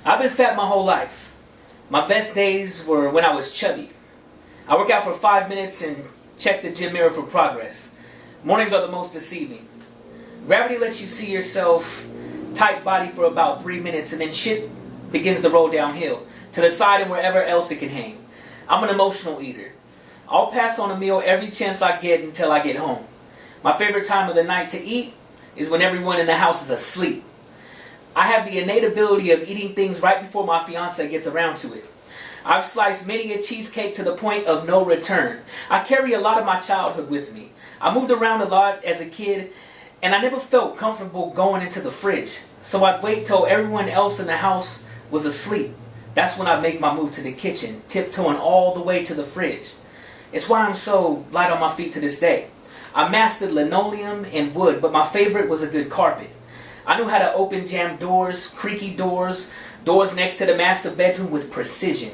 I've been fat my whole life. My best days were when I was chubby. I work out for 5 minutes and check the gym mirror for progress. Mornings are the most deceiving. Gravity lets you see yourself tight body for about 3 minutes and then shit begins to roll downhill to the side and wherever else it can hang. I'm an emotional eater. I'll pass on a meal every chance I get until I get home. My favorite time of the night to eat is when everyone in the house is asleep. I have the innate ability of eating things right before my fiance gets around to it. I've sliced many a cheesecake to the point of no return. I carry a lot of my childhood with me. I moved around a lot as a kid, and I never felt comfortable going into the fridge. So I'd wait till everyone else in the house was asleep. That's when I'd make my move to the kitchen, tiptoeing all the way to the fridge. It's why I'm so light on my feet to this day. I mastered linoleum and wood, but my favorite was a good carpet. I knew how to open jam doors, creaky doors, doors next to the master bedroom with precision.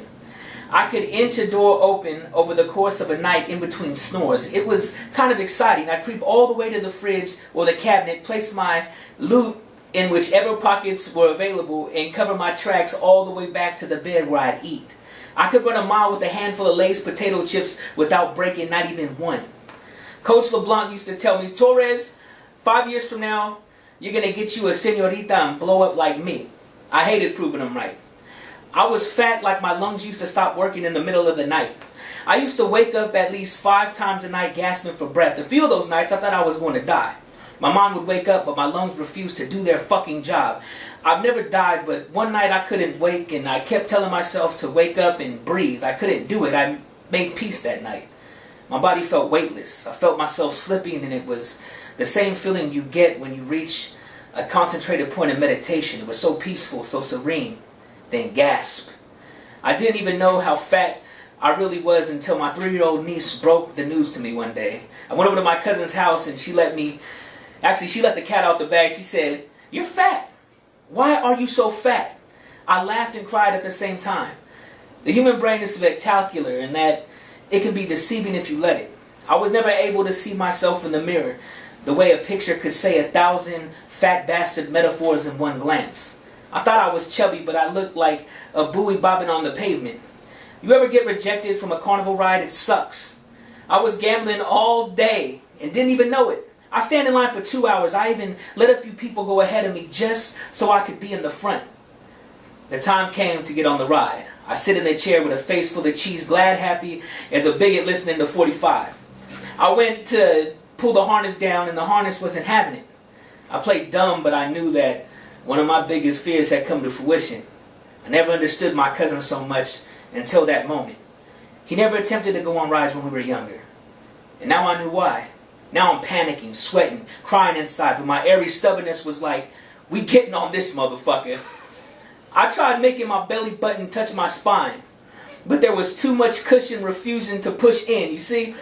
I could inch a door open over the course of a night in between snores. It was kind of exciting. I'd creep all the way to the fridge or the cabinet, place my loot in whichever pockets were available, and cover my tracks all the way back to the bed where I'd eat. I could run a mile with a handful of Lay's potato chips without breaking not even one. Coach LeBlanc used to tell me, Torres, 5 years from now, you're going to get you a senorita and blow up like me. I hated proving him right. I was fat like my lungs used to stop working in the middle of the night. I used to wake up at least 5 times a night gasping for breath. A few of those nights I thought I was going to die. My mind would wake up, but my lungs refused to do their fucking job. I've never died, but one night I couldn't wake, and I kept telling myself to wake up and breathe. I couldn't do it. I made peace that night. My body felt weightless. I felt myself slipping, and it was the same feeling you get when you reach a concentrated point of meditation. It was so peaceful, so serene. Then gasp. I didn't even know how fat I really was until my 3-year-old niece broke the news to me one day. I went over to my cousin's house and she let the cat out the bag. She said, "You're fat. Why are you so fat?" I laughed and cried at the same time. The human brain is spectacular in that it can be deceiving if you let it. I was never able to see myself in the mirror the way a picture could say 1,000 fat bastard metaphors in one glance. I thought I was chubby, but I looked like a buoy bobbing on the pavement. You ever get rejected from a carnival ride? It sucks. I was gambling all day and didn't even know it. I stand in line for 2 hours. I even let a few people go ahead of me just so I could be in the front. The time came to get on the ride. I sit in the chair with a face full of cheese, glad, happy as a bigot listening to 45. I went to pull the harness down and the harness wasn't having it. I played dumb, but I knew that one of my biggest fears had come to fruition. I never understood my cousin so much until that moment. He never attempted to go on rides when we were younger. And now I knew why. Now I'm panicking, sweating, crying inside, but my airy stubbornness was like, "We getting on this motherfucker." I tried making my belly button touch my spine, but there was too much cushion refusing to push in. You see,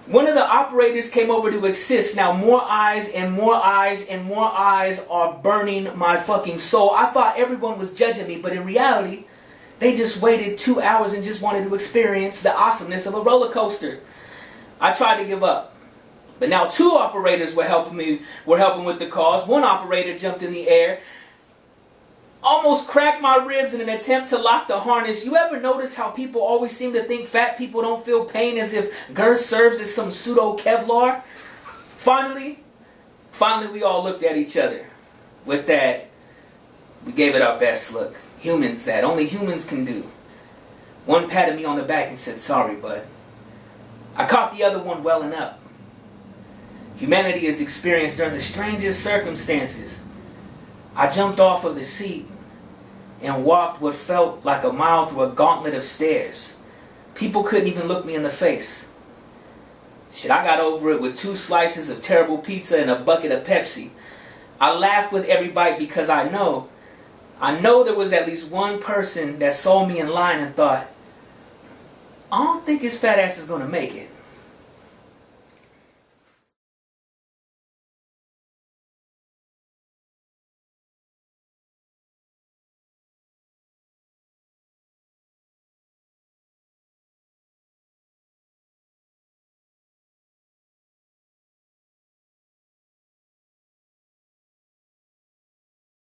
one of the operators came over to assist. Now more eyes and more eyes and more eyes are burning my fucking soul. I thought everyone was judging me, but in reality, they just waited 2 hours and just wanted to experience the awesomeness of a roller coaster. I tried to give up. But now 2 operators were helping with the cause. One operator jumped in the air, almost cracked my ribs in an attempt to lock the harness. You ever notice how people always seem to think fat people don't feel pain, as if girth serves as some pseudo Kevlar? Finally, we all looked at each other. With that, we gave it our best look. Humans that only humans can do. One patted me on the back and said, "Sorry, bud." I caught the other one welling up. Humanity is experienced during the strangest circumstances. I jumped off of the seat and walked what felt like a mile through a gauntlet of stairs. People couldn't even look me in the face. Shit, I got over it with 2 slices of terrible pizza and a bucket of Pepsi. I laughed with every bite because I know there was at least one person that saw me in line and thought, "I don't think his fat ass is going to make it."